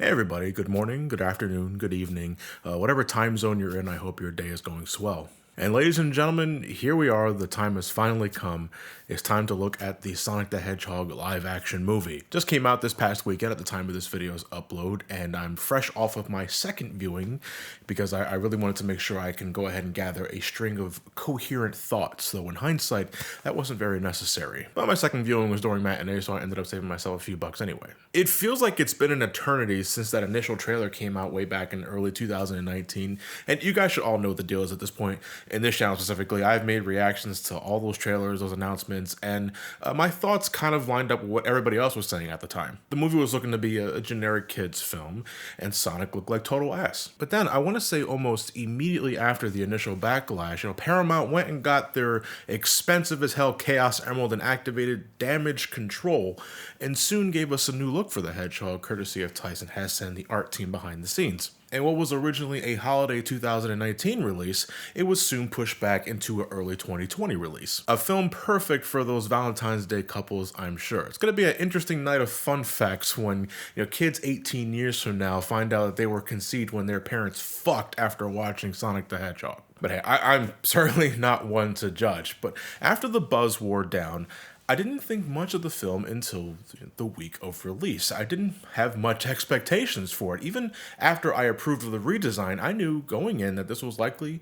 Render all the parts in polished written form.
Hey everybody, good morning, good afternoon, good evening, whatever time zone you're in, I hope your day is going swell. And ladies and gentlemen, here we are, the time has finally come. It's time to look at the Sonic the Hedgehog live action movie. Just came out this past weekend at the time of this video's upload, and I'm fresh off of my second viewing because I really wanted to make sure I can go ahead and gather a string of coherent thoughts, though in hindsight, that wasn't very necessary. But my second viewing was during matinee, so I ended up saving myself a few bucks anyway. It feels like it's been an eternity since that initial trailer came out way back in early 2019, and you guys should all know what the deal is at this point. In this channel specifically, I've made reactions to all those trailers, those announcements, and my thoughts kind of lined up with what everybody else was saying at the time. The movie was looking to be a generic kids film, and Sonic looked like total ass. But then, I want to say almost immediately after the initial backlash, Paramount went and got their expensive as hell Chaos Emerald and activated Damage Control, and soon gave us a new look for the Hedgehog, courtesy of Tyson Hesse and the art team behind the scenes. And what was originally a holiday 2019 release, it was soon pushed back into an early 2020 release. A film perfect for those Valentine's Day couples, I'm sure. It's going to be an interesting night of fun facts when kids 18 years from now find out that they were conceived when their parents fucked after watching Sonic the Hedgehog. But hey, I'm certainly not one to judge. But after the buzz wore down, I didn't think much of the film until the week of release. I didn't have much expectations for it. Even after I approved of the redesign, I knew going in that this was likely,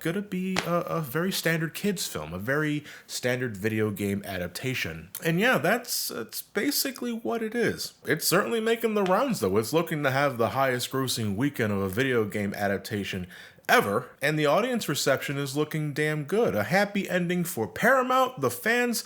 gonna be a very standard kids film, a very standard video game adaptation. And yeah, that's basically what it is. It's certainly making the rounds though. It's looking to have the highest grossing weekend of a video game adaptation ever, and the audience reception is looking damn good. A happy ending for Paramount, the fans,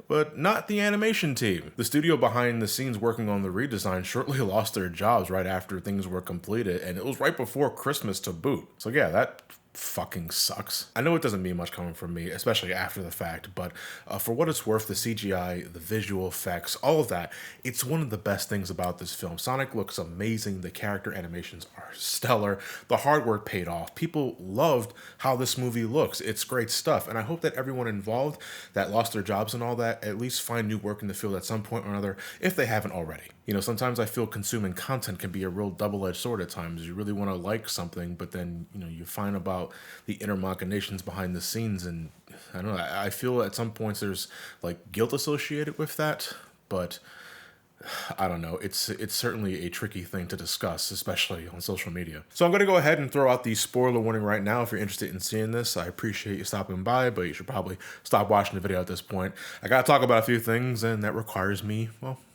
but not the animation team. The studio behind the scenes working on the redesign shortly lost their jobs right after things were completed, and it was right before Christmas to boot. So yeah, that fucking sucks. I know it doesn't mean much coming from me, especially after the fact, but for what it's worth, the CGI, the visual effects, all of that, it's one of the best things about this film. Sonic looks amazing. The character animations are stellar. The hard work paid off. People loved how this movie looks. It's great stuff, and I hope that everyone involved that lost their jobs and all that at least find new work in the field at some point or another, if they haven't already. Sometimes I feel consuming content can be a real double-edged sword at times. You really want to like something, but then, you find about the inner machinations behind the scenes, and I don't know, I feel at some points there's like guilt associated with that, but I don't know. It's certainly a tricky thing to discuss, especially on social media. So I'm going to go ahead and throw out the spoiler warning right now. If you're interested in seeing this, I appreciate you stopping by, but you should probably stop watching the video at this point. I got to talk about a few things, and that requires me,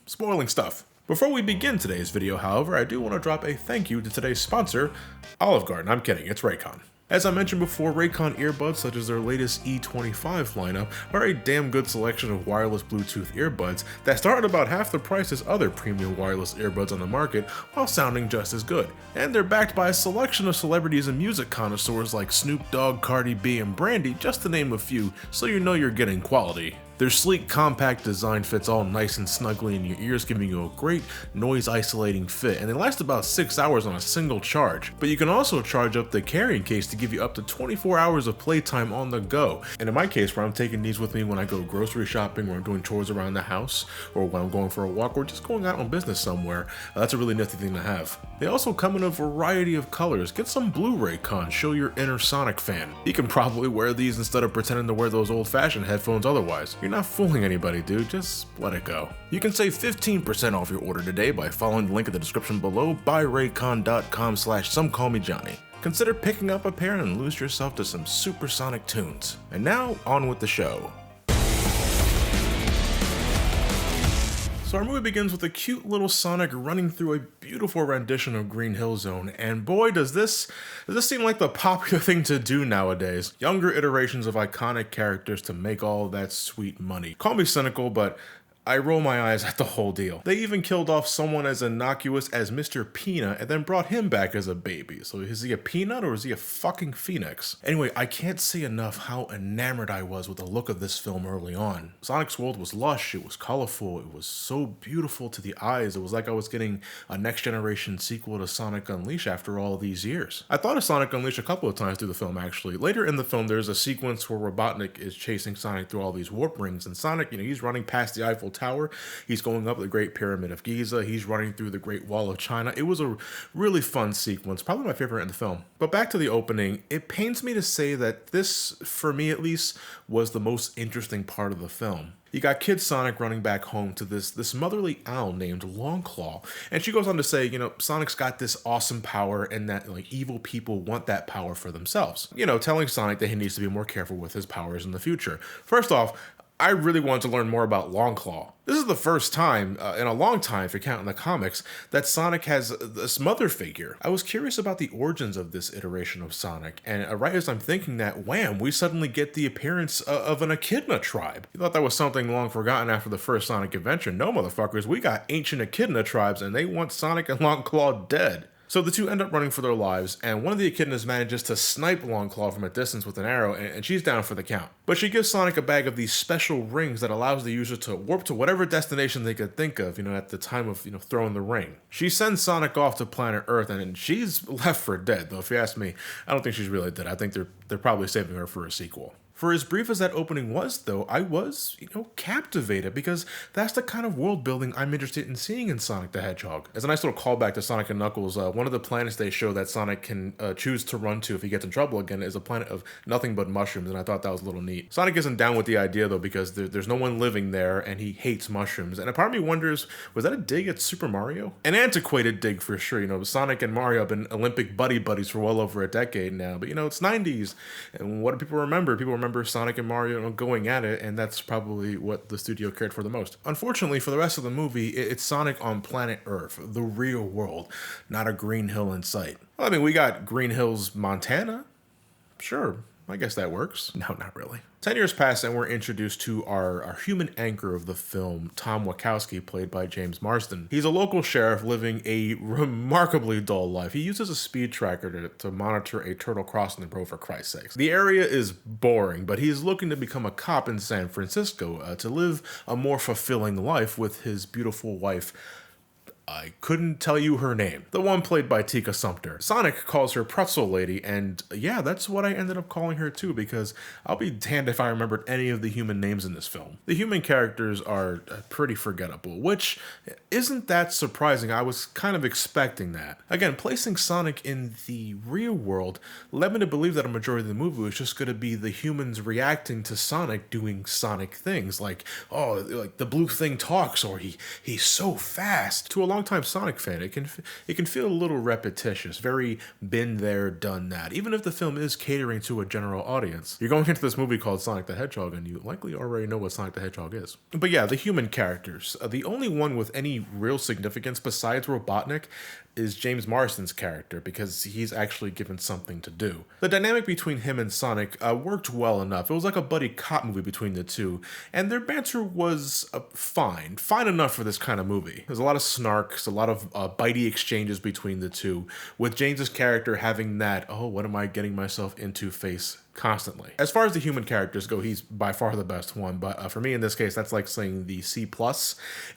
spoiling stuff. Before we begin today's video, however, I do want to drop a thank you to today's sponsor, Olive Garden. I'm kidding, it's Raycon. As I mentioned before, Raycon earbuds, such as their latest E25 lineup, are a damn good selection of wireless Bluetooth earbuds that start at about half the price as other premium wireless earbuds on the market, while sounding just as good. And they're backed by a selection of celebrities and music connoisseurs like Snoop Dogg, Cardi B, and Brandy, just to name a few, so you know you're getting quality. Their sleek, compact design fits all nice and snugly in your ears, giving you a great noise-isolating fit, and they last about 6 hours on a single charge. But you can also charge up the carrying case to give you up to 24 hours of playtime on the go. And in my case, where I'm taking these with me when I go grocery shopping, or I'm doing chores around the house, or when I'm going for a walk, or just going out on business somewhere, that's a really nifty thing to have. They also come in a variety of colors. Get some blue Raycon, show your inner Sonic fan. You can probably wear these instead of pretending to wear those old-fashioned headphones otherwise. You're not fooling anybody, dude. Just let it go. You can save 15% off your order today by following the link in the description below, buyraycon.com/Somecallmejohnny. Consider picking up a pair and lose yourself to some supersonic tunes. And now, on with the show. So our movie begins with a cute little Sonic running through a beautiful rendition of Green Hill Zone, and boy does this seem like the popular thing to do nowadays. Younger iterations of iconic characters to make all that sweet money. Call me cynical, but I roll my eyes at the whole deal. They even killed off someone as innocuous as Mr. Peanut and then brought him back as a baby. So is he a peanut or is he a fucking phoenix? Anyway, I can't say enough how enamored I was with the look of this film early on. Sonic's world was lush, it was colorful, it was so beautiful to the eyes. It was like I was getting a next generation sequel to Sonic Unleashed after all these years. I thought of Sonic Unleashed a couple of times through the film actually. Later in the film, there's a sequence where Robotnik is chasing Sonic through all these warp rings, and Sonic, he's running past the Eiffel Tower. He's going up the Great Pyramid of Giza. He's running through the Great Wall of China. It was a really fun sequence, probably my favorite in the film. But back to the opening, it pains me to say that this, for me at least, was the most interesting part of the film. You got Kid Sonic running back home to this motherly owl named Longclaw, and she goes on to say, Sonic's got this awesome power and that like evil people want that power for themselves. Telling Sonic that he needs to be more careful with his powers in the future. First off, I really wanted to learn more about Longclaw. This is the first time in a long time, if you're counting the comics, that Sonic has this mother figure. I was curious about the origins of this iteration of Sonic, and right as I'm thinking that, wham, we suddenly get the appearance of an Echidna tribe. You thought that was something long forgotten after the first Sonic adventure. No, motherfuckers, we got ancient Echidna tribes, and they want Sonic and Longclaw dead. So the two end up running for their lives, and one of the Echidnas manages to snipe Longclaw from a distance with an arrow, and she's down for the count. But she gives Sonic a bag of these special rings that allows the user to warp to whatever destination they could think of, at the time of, throwing the ring. She sends Sonic off to planet Earth, and she's left for dead, though if you ask me, I don't think she's really dead. I think they're probably saving her for a sequel. For as brief as that opening was, though, I was, captivated, because that's the kind of world building I'm interested in seeing in Sonic the Hedgehog. As a nice little callback to Sonic and Knuckles, one of the planets they show that Sonic can choose to run to if he gets in trouble again is a planet of nothing but mushrooms, and I thought that was a little neat. Sonic isn't down with the idea, though, because there's no one living there, and he hates mushrooms. And a part of me wonders, was that a dig at Super Mario? An antiquated dig for sure. Sonic and Mario have been Olympic buddies for well over a decade now, but it's 90s, and what do people remember? People remember Sonic and Mario going at it, and that's probably what the studio cared for the most. Unfortunately, for the rest of the movie, it's Sonic on planet Earth, the real world, not a green hill in sight. Well, we got Green Hills, Montana. Sure, I guess that works. No, not really. 10 years pass and we're introduced to our human anchor of the film, Tom Wachowski, played by James Marsden. He's a local sheriff living a remarkably dull life. He uses a speed tracker to monitor a turtle crossing the road, for Christ's sakes. The area is boring, but he's looking to become a cop in San Francisco to live a more fulfilling life with his beautiful wife. I couldn't tell you her name. The one played by Tika Sumpter. Sonic calls her Pretzel Lady, and yeah, that's what I ended up calling her too, because I'll be damned if I remembered any of the human names in this film. The human characters are pretty forgettable, which isn't that surprising. I was kind of expecting that. Again, placing Sonic in the real world led me to believe that a majority of the movie was just going to be the humans reacting to Sonic doing Sonic things, like the blue thing talks, or he's so fast. To a longtime Sonic fan, it can feel a little repetitious, very been there, done that, even if the film is catering to a general audience. You're going into this movie called Sonic the Hedgehog, and you likely already know what Sonic the Hedgehog is. But yeah, the human characters. The only one with any real significance besides Robotnik is James Marsden's character, because he's actually given something to do. The dynamic between him and Sonic worked well enough. It was like a buddy cop movie between the two, and their banter was fine enough for this kind of movie. There's a lot of snarks, a lot of bitey exchanges between the two, with James's character having that, oh, what am I getting myself into face constantly. As far as the human characters go, he's by far the best one, but for me in this case, that's like saying the C+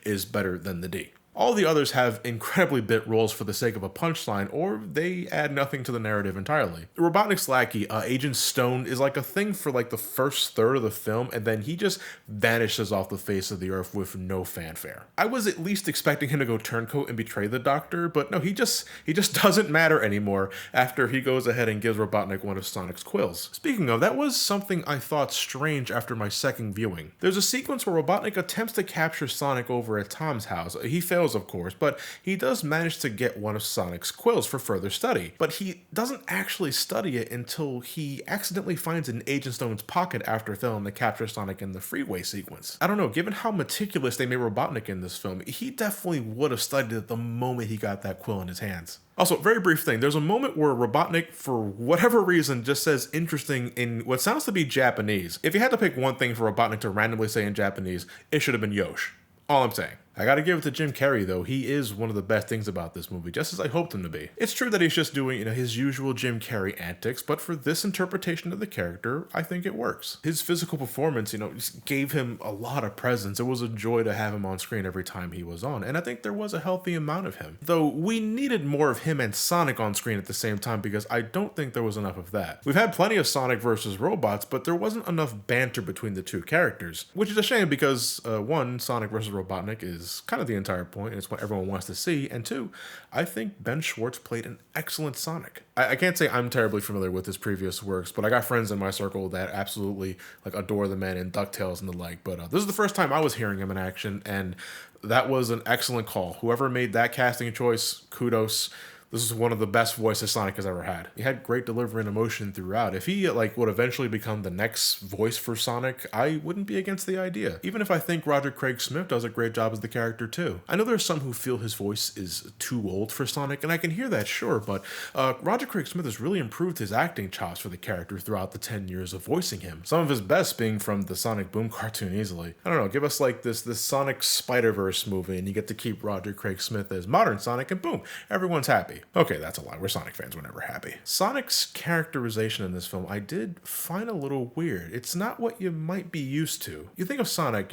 is better than the D. All the others have incredibly bit roles for the sake of a punchline, or they add nothing to the narrative entirely. Robotnik's lackey, Agent Stone, is like a thing for like the first third of the film, and then he just vanishes off the face of the earth with no fanfare. I was at least expecting him to go turncoat and betray the Doctor, but no, he just doesn't matter anymore after he goes ahead and gives Robotnik one of Sonic's quills. Speaking of, that was something I thought strange after my second viewing. There's a sequence where Robotnik attempts to capture Sonic over at Tom's house. He fails, of course, but he does manage to get one of Sonic's quills for further study. But he doesn't actually study it until he accidentally finds it in Agent Stone's pocket after failing to capture Sonic in the freeway sequence. I don't know, given how meticulous they made Robotnik in this film, he definitely would have studied it the moment he got that quill in his hands. Also, very brief thing, there's a moment where Robotnik, for whatever reason, just says interesting in what sounds to be Japanese. If you had to pick one thing for Robotnik to randomly say in Japanese, it should have been Yosh. All I'm saying. I gotta give it to Jim Carrey though. He is one of the best things about this movie, just as I hoped him to be. It's true that he's just doing, his usual Jim Carrey antics, but for this interpretation of the character, I think it works. His physical performance, just gave him a lot of presence. It was a joy to have him on screen every time he was on, and I think there was a healthy amount of him. Though we needed more of him and Sonic on screen at the same time because I don't think there was enough of that. We've had plenty of Sonic versus robots, but there wasn't enough banter between the two characters, which is a shame because one, Sonic versus Robotnik is kind of the entire point, and it's what everyone wants to see, and two, I think Ben Schwartz played an excellent Sonic. I can't say I'm terribly familiar with his previous works, but I got friends in my circle that absolutely adore the man in DuckTales and the like, but this is the first time I was hearing him in action, and that was an excellent call. Whoever made that casting choice, kudos. This is one of the best voices Sonic has ever had. He had great delivery and emotion throughout. If he would eventually become the next voice for Sonic, I wouldn't be against the idea. Even if I think Roger Craig Smith does a great job as the character too. I know there's some who feel his voice is too old for Sonic, and I can hear that, sure, but Roger Craig Smith has really improved his acting chops for the character throughout the 10 years of voicing him. Some of his best being from the Sonic Boom cartoon easily. I don't know, give us this Sonic Spider-Verse movie and you get to keep Roger Craig Smith as modern Sonic and boom, everyone's happy. Okay, that's a lie. We're Sonic fans. We're never happy. Sonic's characterization in this film, I did find a little weird. It's not what you might be used to. You think of Sonic,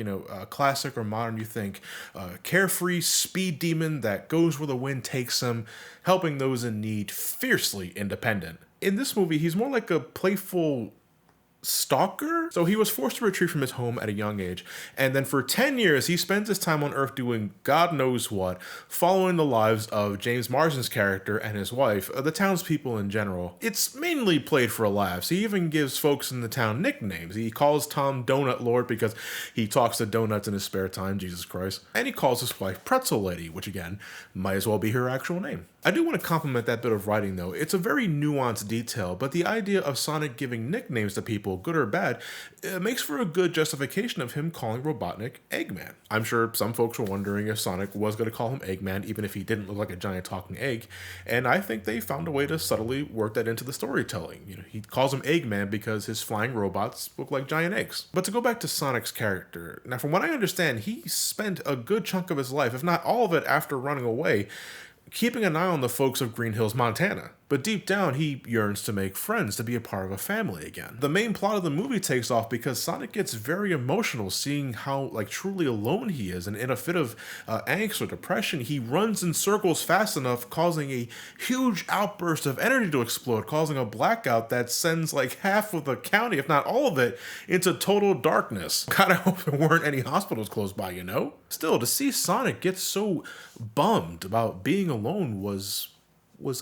classic or modern, you think carefree speed demon that goes where the wind takes him, helping those in need, fiercely independent. In this movie, he's more like a playful stalker. So he was forced to retreat from his home at a young age, and then for 10 years he spends his time on Earth doing God knows what, following the lives of James Marsden's character and his wife, the townspeople in general. It's mainly played for laughs. He even gives folks in the town nicknames. He calls Tom Donut Lord because he talks to donuts in his spare time, Jesus Christ, and he calls his wife Pretzel Lady, which again might as well be her actual name. I do want to compliment that bit of writing though. It's a very nuanced detail, but the idea of Sonic giving nicknames to people, good or bad, makes for a good justification of him calling Robotnik Eggman. I'm sure some folks were wondering if Sonic was going to call him Eggman even if he didn't look like a giant talking egg, and I think they found a way to subtly work that into the storytelling. He calls him Eggman because his flying robots look like giant eggs. But to go back to Sonic's character, now from what I understand, he spent a good chunk of his life, if not all of it after running away, keeping an eye on the folks of Green Hills, Montana. But deep down, he yearns to make friends, to be a part of a family again. The main plot of the movie takes off because Sonic gets very emotional seeing how truly alone he is, and in a fit of angst or depression, he runs in circles fast enough, causing a huge outburst of energy to explode, causing a blackout that sends half of the county, if not all of it, into total darkness. God, I hope there weren't any hospitals close by, Still, to see Sonic get so bummed about being alone was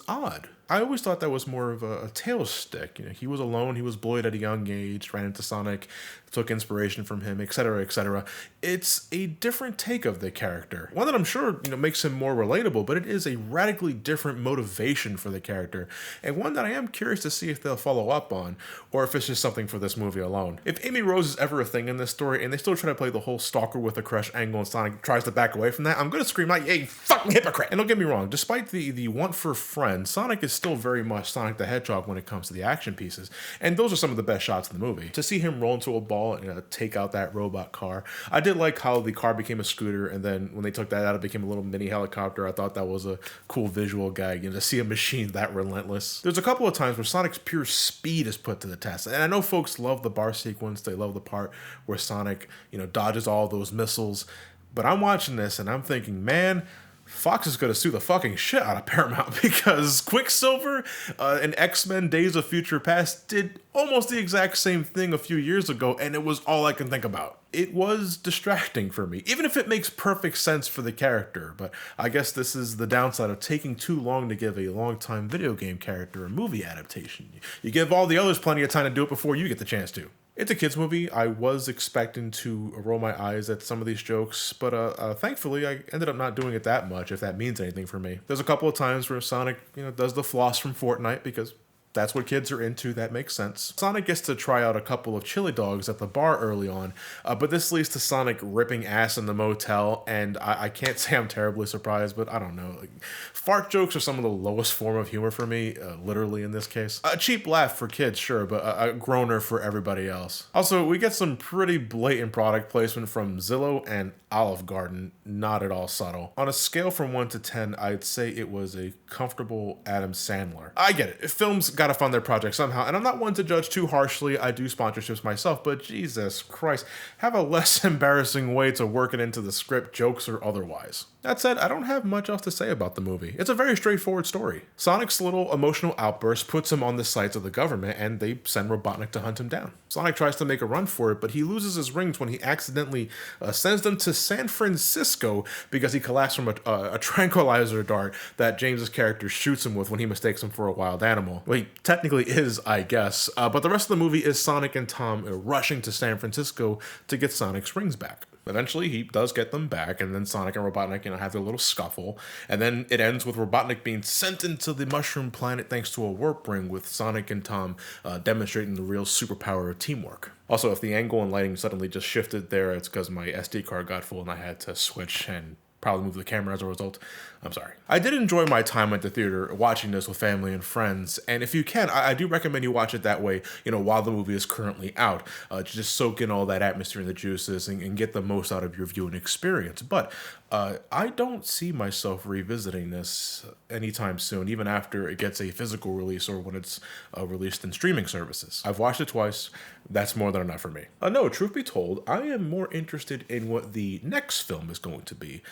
odd. I always thought that was more of a tail stick. He was alone, he was bullied at a young age, ran into Sonic, took inspiration from him, etc., etc. It's a different take of the character. One that I'm sure, makes him more relatable, but it is a radically different motivation for the character, and one that I am curious to see if they'll follow up on, or if it's just something for this movie alone. If Amy Rose is ever a thing in this story, and they still try to play the whole stalker with a crush angle and Sonic tries to back away from that, I'm gonna scream like, "Hey, you fucking hypocrite!" And don't get me wrong, despite the want for friends, Sonic is still very much Sonic the Hedgehog when it comes to the action pieces, and those are some of the best shots in the movie. To see him roll into a ball and take out that robot car, I did like how the car became a scooter, and then when they took that out, it became a little mini helicopter. I thought that was a cool visual gag, to see a machine that relentless. There's a couple of times where Sonic's pure speed is put to the test, and I know folks love the bar sequence. They love the part where Sonic, dodges all those missiles, but I'm watching this and I'm thinking, man, Fox is going to sue the fucking shit out of Paramount because Quicksilver and X-Men Days of Future Past did almost the exact same thing a few years ago, and it was all I can think about. It was distracting for me, even if it makes perfect sense for the character, but I guess this is the downside of taking too long to give a long-time video game character a movie adaptation. You give all the others plenty of time to do it before you get the chance to. It's a kids movie. I was expecting to roll my eyes at some of these jokes, but thankfully I ended up not doing it that much, if that means anything for me. There's a couple of times where Sonic, does the floss from Fortnite because That's what kids are into. That makes sense. Sonic gets to try out a couple of chili dogs at the bar early on, but this leads to Sonic ripping ass in the motel, and I can't say I'm terribly surprised, but I don't know. Like, fart jokes are some of the lowest form of humor for me, literally in this case. A cheap laugh for kids, sure, but a groaner for everybody else. Also, we get some pretty blatant product placement from Zillow and Olive Garden, not at all subtle. On a scale from 1 to 10, I'd say it was a comfortable Adam Sandler. I get it. Films gotta fund their project somehow, and I'm not one to judge too harshly. I do sponsorships myself, but Jesus Christ, have a less embarrassing way to work it into the script, jokes or otherwise. That said, I don't have much else to say about the movie. It's a very straightforward story. Sonic's little emotional outburst puts him on the sights of the government, and they send Robotnik to hunt him down. Sonic tries to make a run for it, but he loses his rings when he accidentally sends them to San Francisco because he collapsed from a tranquilizer dart that James's character shoots him with when he mistakes him for a wild animal. Well, he technically is, I guess, but the rest of the movie is Sonic and Tom rushing to San Francisco to get Sonic's rings back. Eventually, he does get them back, and then Sonic and Robotnik, have their little scuffle, and then it ends with Robotnik being sent into the Mushroom Planet thanks to a warp ring, with Sonic and Tom demonstrating the real superpower of teamwork. Also, if the angle and lighting suddenly just shifted there, it's because my SD card got full and I had to switch and probably move the camera as a result. I'm sorry. I did enjoy my time at the theater watching this with family and friends, and if you can, I do recommend you watch it that way, while the movie is currently out, to just soak in all that atmosphere and the juices and get the most out of your viewing experience. But I don't see myself revisiting this anytime soon, even after it gets a physical release or when it's released in streaming services. I've watched it twice. That's more than enough for me. No, truth be told, I am more interested in what the next film is going to be,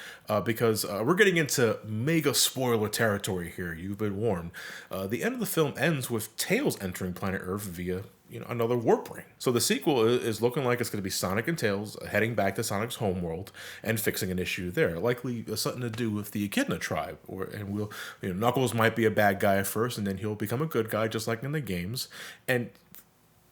because we're getting into mega spoiler territory here. You've been warned. The end of the film ends with Tails entering planet Earth via another warp ring. So the sequel is looking like it's going to be Sonic and Tails heading back to Sonic's homeworld and fixing an issue there, likely something to do with the Echidna tribe. Knuckles might be a bad guy at first, and then he'll become a good guy, just like in the games. And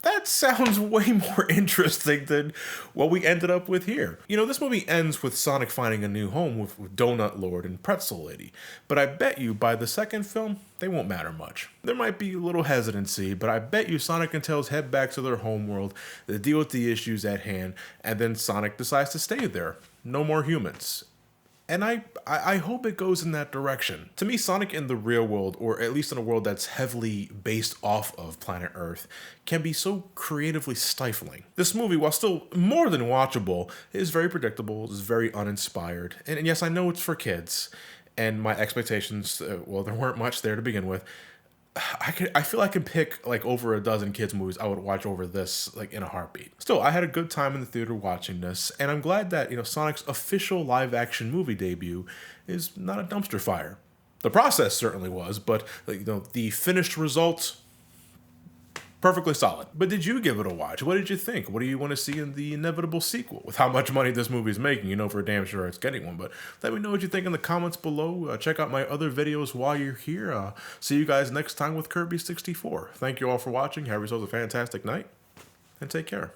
that sounds way more interesting than what we ended up with here. This movie ends with Sonic finding a new home with Donut Lord and Pretzel Lady. But I bet you by the second film, they won't matter much. There might be a little hesitancy, but I bet you Sonic and Tails head back to their homeworld, they deal with the issues at hand, and then Sonic decides to stay there. No more humans. And I hope it goes in that direction. To me, Sonic in the real world, or at least in a world that's heavily based off of planet Earth, can be so creatively stifling. This movie, while still more than watchable, is very predictable, is very uninspired. And yes, I know it's for kids, and my expectations, there weren't much there to begin with. I feel I can pick like over a dozen kids movies I would watch over this like in a heartbeat. Still, I had a good time in the theater watching this, and I'm glad that Sonic's official live action movie debut is not a dumpster fire. The process certainly was, but the finished result, perfectly solid. But did you give it a watch? What did you think? What do you want to see in the inevitable sequel? With how much money this movie's making, for damn sure it's getting one. But let me know what you think in the comments below. Check out my other videos while you're here. See you guys next time with Kirby 64. Thank you all for watching. Have yourselves a fantastic night, and take care.